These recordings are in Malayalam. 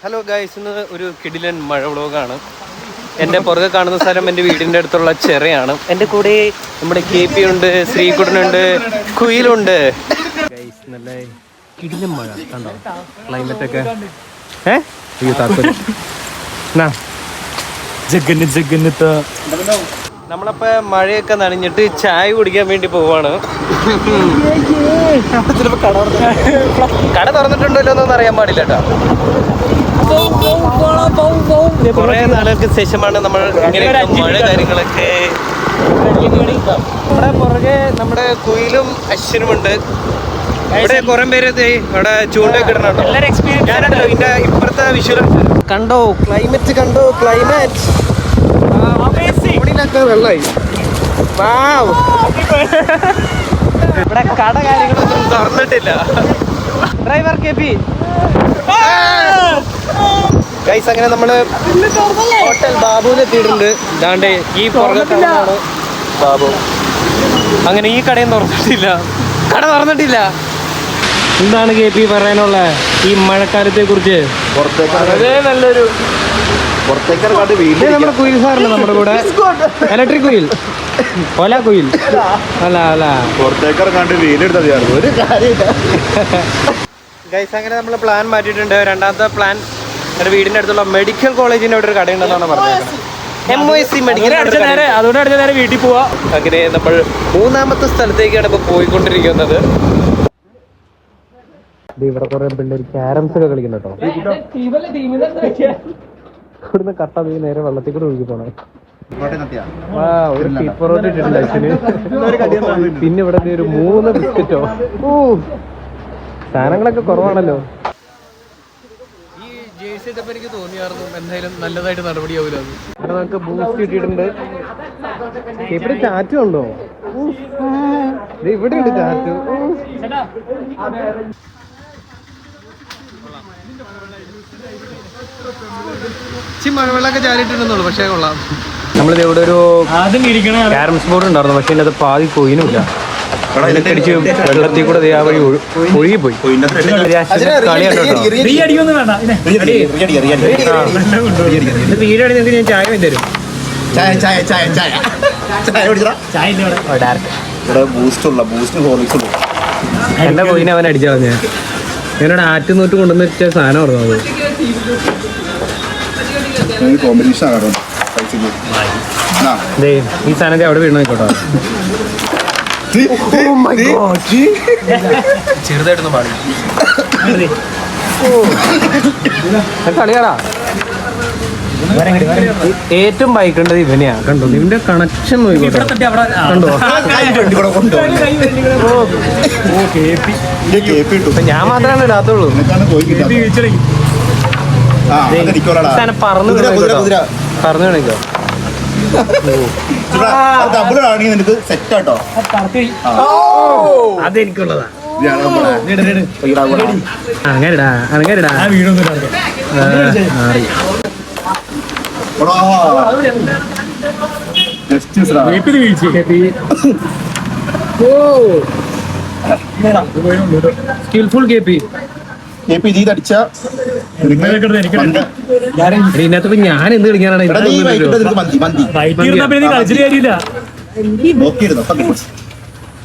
ഹലോ ഗൈസ്, ഇന്ന് ഒരു കിടിലൻ മഴ വ്ളോഗാണ്. എൻ്റെ പുറകെ കാണുന്ന സ്ഥലം എൻ്റെ വീടിൻ്റെ അടുത്തുള്ള ചെറയാണ്. എൻ്റെ കൂടെ നമ്മുടെ KP ഉണ്ട്, ശ്രീകുട്ടനുണ്ട്, കുയിലുണ്ട്. ഗൈസ്, നല്ല കിടിലൻ മഴ കണ്ടോ, ക്ലൈമറ്റൊക്കെ. നമ്മളപ്പോ മഴയൊക്കെ നനഞ്ഞിട്ട് ചായ കുടിക്കാൻ വേണ്ടി പോവാണ്. കട തുറന്നിട്ടുണ്ടല്ലോ എന്നൊന്നും അറിയാൻ പാടില്ല കേട്ടോ. കുറെ നാളുകൾക്ക് ശേഷമാണ് നമ്മൾ ഇങ്ങനെ മഴ കാര്യങ്ങളൊക്കെ. നമ്മുടെ പുറകെ നമ്മുടെ കുയിലും അശ്വനുമുണ്ട്. ഇവിടെ കുറെ പേര് അവിടെ ചൂണ്ടൊക്കെ ഇടണോ. ഞാനുണ്ടല്ലോ ഇതിന്റെ ഇപ്പുറത്തെ വിഷ്വൽ കണ്ടോ, ക്ലൈമറ്റ് കണ്ടോ, ക്ലൈമറ്റ് വെള്ളമായി. ഇവിടെ കട കാര്യങ്ങളൊന്നും തുറന്നിട്ടില്ല. ഡ്രൈവർ KP ഗൈസ്, അങ്ങനെ നമ്മള് ഹോട്ടൽ ബാബുവിൽ എത്തിയിട്ടുണ്ട്. ഇതാണ്ട് ഈ പുറകെയാണ് ബാബു. അങ്ങനെ ഈ കടയും തുറന്നിട്ടില്ല, കട തുറന്നിട്ടില്ല. എന്താണ് KP പറയാനുള്ള ഈ മഴക്കാലത്തെ കുറിച്ച്? വളരെ നല്ലൊരു നമ്മുടെ കുയിൽ സാറിന് നമ്മുടെ കൂടെ ഇലക്ട്രിക് കുയിൽ, ഒല കുയിൽ അല്ല അല്ല ഗൈസ്. അങ്ങനെ നമ്മൾ പ്ലാൻ മാറ്റിയിട്ടുണ്ട്. രണ്ടാമത്തെ പ്ലാൻ എൻ്റെ വീടിൻ്റെ അടുത്തുള്ള മെഡിക്കൽ കോളേജിൻ്റെ അവിടെ ഒരു കടയുണ്ടെന്നാണ് പറഞ്ഞത്. MOC medical. അതുകൊണ്ട് അടുത്ത നേരെ വീട്ടിൽ പോവാ. അങ്ങനെ നമ്മൾ മൂന്നാമത്തെ സ്ഥലത്തേക്കാണ് ഇപ്പോൾ പോയിക്കൊണ്ടിരിക്കുന്നത്. ഇവിടെ കുറെ പിള്ളേർ ക്യാരംസ് ഒക്കെ കളിക്കുന്നു കേട്ടോ. ഇവിടുന്ന് കട്ട നേരെ വെള്ളത്തിൽ കൂടെ ഒഴുകി പോണേ. ഒരു കീപ്പറോട്ട് ഇട്ടിട്ടില്ല അച്ഛന്. പിന്നെ ഇവിടെ ഒരു 3 ബിസ്ക്കറ്റോ. സാധനങ്ങളൊക്കെ കുറവാണല്ലോ. ഈ ജേഴ്സി ഇട്ടപ്പോ എനിക്ക് തോന്നിയായിരുന്നു എന്തായാലും നല്ലതായിട്ട് നടപടിയാവില്ല. അവിടെ നമുക്ക് ബൂസ്റ്റ് കിട്ടിയിട്ടുണ്ട്. ഇവിടെ ചാറ്റും ഉണ്ടോ? ഇവിടെ ഉണ്ട് ചാറ്റ്. മഴവെള്ളമൊക്കെ ചാരിട്ടുണ്ടെന്നുള്ളു, പക്ഷേ കൊള്ളാം. നമ്മളിത് ഇവിടെ ഒരു ക്യാരംസ് ബോർഡ് ഉണ്ടായിരുന്നു, പക്ഷെ അത് പാതി കൊയിനുമില്ല. അടിച്ച് വെള്ളത്തിൽ കൂടെ ആ വഴി ഒഴുകിപ്പോയി. വീടടി നിങ്ങൾക്ക് ഞാൻ ചായ തരും. എന്റെ കൊയിനെ അവൻ അടിച്ചാ മതി. എന്നോട് ആറ്റുനൂറ്റ് കൊണ്ടുവന്ന് വെച്ച സാധനം ഓർമ്മ. ഈ സാധനത്തെ അവിടെ വീണു നോക്കോട്ടോ. ചെറുതായിട്ടൊന്നും പാടില്ല. കളിയാടാ. ഏറ്റവും ബൈക്കുണ്ടത് ഇവനെയാ. കണ്ടോ ഇവന്റെ കണക്ഷൻ നോക്കിക്കോട്ടെ. കണ്ടോ, ഞാൻ മാത്രമാണ് ഇടാത്തുള്ളൂ. പറന്നു പറഞ്ഞു കാണിക്കോ. അതെനിക്കുള്ളതാ. അങ്ങനെടാ അങ്ങനെടാ. സ്കിൽഫുൾ KP ഇതിനകത്ത് ഞാൻ എന്ത് കളിക്കാനാണ്?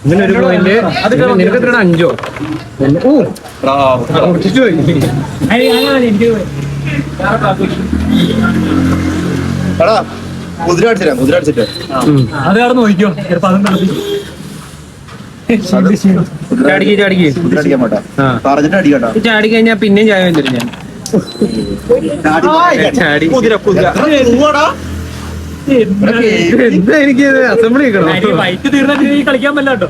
ഇങ്ങനെ ഒരു പോയിന്റ് നിനക്ക് എത്ര 5? അത് നോക്കിയോ. ചാടി കഴിഞ്ഞാ പിന്നെയും ചായ തരും ഞാൻ. എന്താ എനിക്ക് അസംബ്ലി കളിക്കാൻ പറ്റാട്ടോ.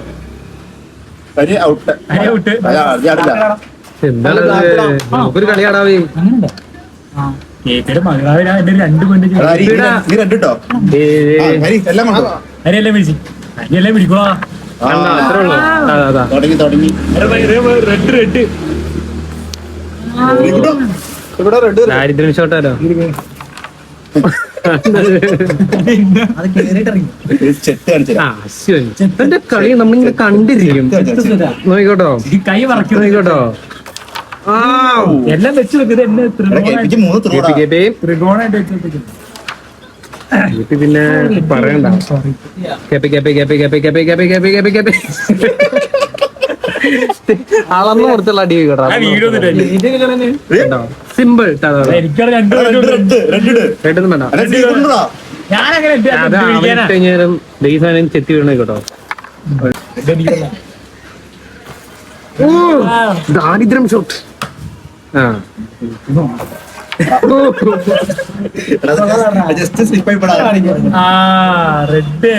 എന്താണ് നമുക്കൊരു കളിയാടാവേ. ദാരിദ്ര്യം ഷോട്ടാലോ. കളി നമ്മളിങ്ങനെ കണ്ടിരിക്കും. നോക്കിക്കോട്ടോ, നോക്കിക്കോട്ടോ. എല്ലാം വെച്ച് വെക്കുന്നത് എന്നെ ത്രികോണായിട്ട് വെച്ച് വെക്കുന്നത്. പിന്നെ പറയണ്ട. അളന്ന് കൊടുത്തുള്ള അടി കേട്ടോ. സിമ്പിൾ എനിക്കത് രണ്ടൊന്നും വേണ്ട. കഴിഞ്ഞാലും ദൈവം ചെത്തി വീണ കേട്ടോ. ദാരിദ്ര്യം ഷോട്ട്. റെഡ്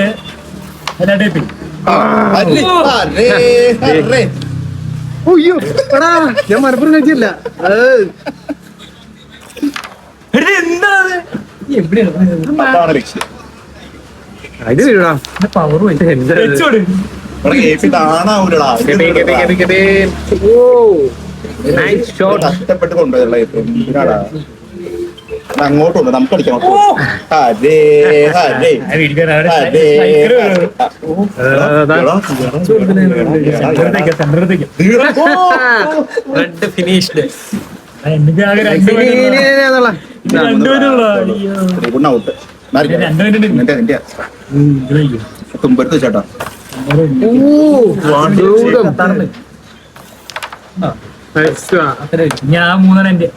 അയ്യോ എടാ ഞാൻ മലപ്പുറം കഴിച്ചില്ല. അത് വീടാ പവർ കഷ്ടപ്പെട്ട് കൊണ്ടുപോയല്ല അങ്ങോട്ടുണ്ട് നമുക്ക് അടിക്കാം. Red finished. തുമ്പത്ത് ചേട്ടാ ഞാൻ മൂന്നെണ്ണം എന്റെ.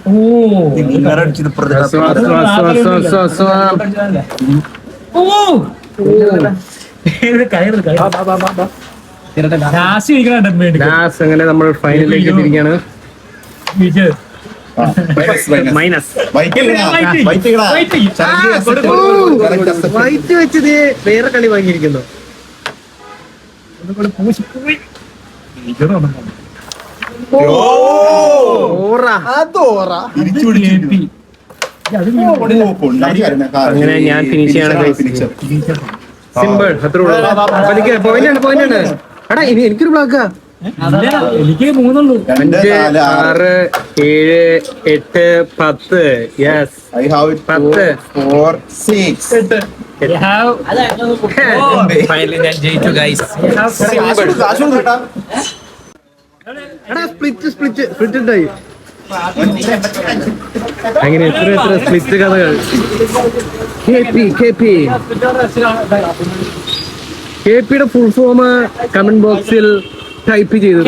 അങ്ങനെ നമ്മൾ ഫൈനലിലേക്ക് എത്തിയിരിക്കുകയാണ്. മൈനസ് വൈറ്റ് വെച്ചത് വേറെ കളി വാങ്ങിയിരിക്കുന്നു. അങ്ങനെ ഞാൻ ഫിനിഷ് ചെയ്യാണ്. സിമ്പിൾ അത്ര പോയിന്റ് ആണ്. എടാ എനിക്കൊരു ബ്ലോക്കാ. എനിക്ക് 3 ഉള്ളൂ. 5, 6, 7, 8, 10. യെസ് 10. 4, 6. ഫൈനലി ഞാൻ ജയിച്ചു ഗൈസ്. സ്പ്ലിറ്റ് ഉണ്ടായി. അങ്ങനെ എത്ര സ്പ്ലിറ്റ് കഥകൾ. KPയുടെ ഫുൾ ഫോം കമന്റ് ബോക്സിൽ ടൈപ്പ് ചെയ്തു.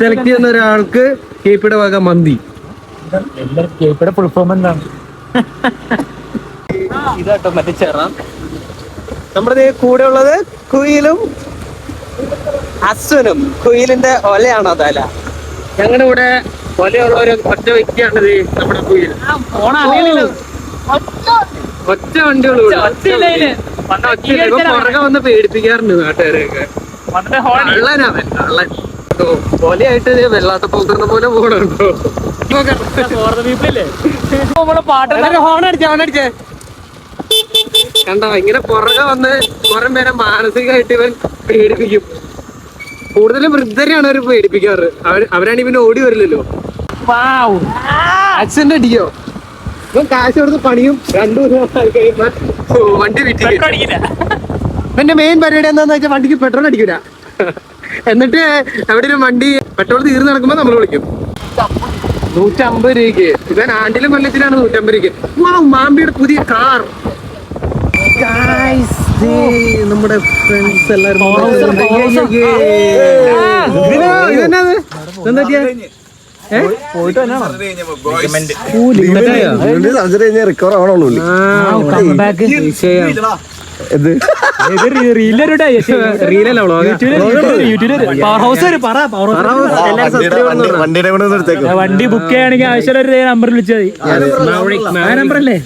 സെലക്ട് ചെയ്യുന്ന ഒരാൾക്ക് KPയുടെ വക മന്തി. KPയുടെ ഫുൾ ഫോം എന്താണ്? ഇതാട്ടോ മറ്റേ ചെറ. നമ്മുടെ കൂടെ ഉള്ളത് കുയിലും അശ്വനും. കുയിലിന്റെ ഒലയാണോ തല? ഞങ്ങളുടെ കൂടെ ഒലയുള്ള ഒരു ഒറ്റ വ്യക്തിയാണിത് നമ്മുടെ കുയിൽ. ഒറ്റ വണ്ടിയുള്ളൂ. പുറകെ വന്ന് പേടിപ്പിക്കാറുണ്ട് നാട്ടുകാരെയൊക്കെ. കള്ളൻ ഒലയായിട്ട് വെള്ളാത്ത പോക്കുന്ന പോലെ പോകണുണ്ടോ? ഹോണടിച്ചേ കണ്ടോ? ഇങ്ങനെ പുറകെ വന്ന് കുറെ പേരെ മാനസികമായിട്ട് ഇവൻ പേടിപ്പിക്കും. കൂടുതലും വൃദ്ധരെയാണ് അവർ പേടിപ്പിക്കാറ്. അവരാണ് ഇവന് ഓടി വരില്ലല്ലോ. ആക്സിഡന്റ് അടിക്കോ? ഇവൻ കാശ് കൊടുത്ത് പണിയും 2 ദിവസം കഴിയുമ്പോ വണ്ടി വിറ്റില്ല. ഇവന്റെ മെയിൻ പരിപാടി എന്താന്ന് വെച്ചാൽ വണ്ടിക്ക് പെട്രോൾ അടിക്കൂല. എന്നിട്ട് എവിടെ ഒരു വണ്ടി പെട്രോൾ തീർന്ന് നടക്കുമ്പോ നമ്മൾ വിളിക്കും. 150 രൂപയ്ക്ക്. ഇവൻ ആണ്ടിലും കൊല്ലത്തിലാണ് 150 രൂപയ്ക്ക്. മാമ്പിയുടെ പുതിയ കാർ. നമ്മുടെ ഫ്രണ്ട്സ് എല്ലാരും റിക്കവർ ആവണുള്ളൂ. വണ്ടി ബുക്ക് ചെയ്യണമെങ്കിൽ ആവശ്യം ഒരു നമ്പർ വിളിച്ചാൽ മതി. നമ്പറല്ലേ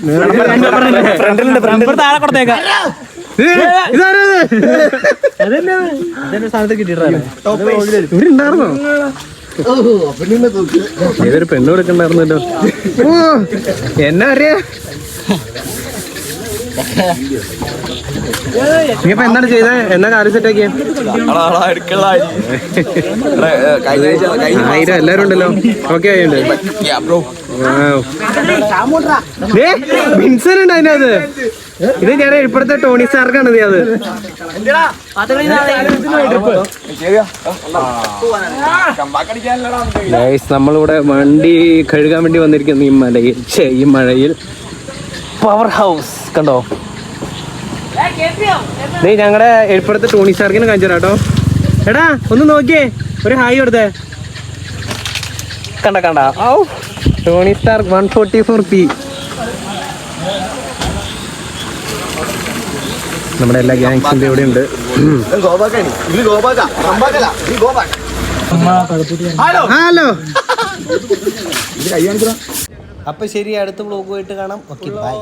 നമ്പർ താഴെ കൊടുത്തേക്കാം. ഉണ്ടായിരുന്നോ? ഏതൊരു പെണ്ണ് കൊടുക്കണ്ടായിരുന്നല്ലോ. എന്നാ അറിയാ? നീ ഇപ്പൊ എന്താണ് ചെയ്തത്? എന്നാ കാര്യം സെറ്റാക്കിയ? 1000 എല്ലാരും ഉണ്ടല്ലോ. ഓക്കെ ആയിട്ടുണ്ട്. വിൻസൻ ഉണ്ട് അതിനകത്ത്. ഇത് ഞാൻ ഇപ്പോഴത്തെ ടോണി സ്റ്റാർക്കാണ് അത്. നമ്മളിവിടെ വണ്ടി കഴുകാൻ വേണ്ടി വന്നിരിക്കുന്നു ഈ മലയിൽ, ഈ മഴയിൽ. പവർ ഹൗസ് കണ്ടോ? ഞങ്ങളുടെ ഇപ്പോഴത്തെ ടോണി സ്റ്റാർക്കിനെ കാണിച്ചു കേട്ടോ. എടാ ഒന്ന് നോക്കിയേ, ഒരു ഹായ് കൊടുത്തേ. കണ്ട കണ്ട ടോണി സ്റ്റാർക്ക് 144p. നമ്മുടെ എല്ലാ ഗ്യാങ്സിന്റെ ഇവിടെ ഉണ്ട്. ഹലോ. അപ്പൊ ശരി, അടുത്ത വ്ലോഗ് പോയിട്ട് കാണാം. Okay bye.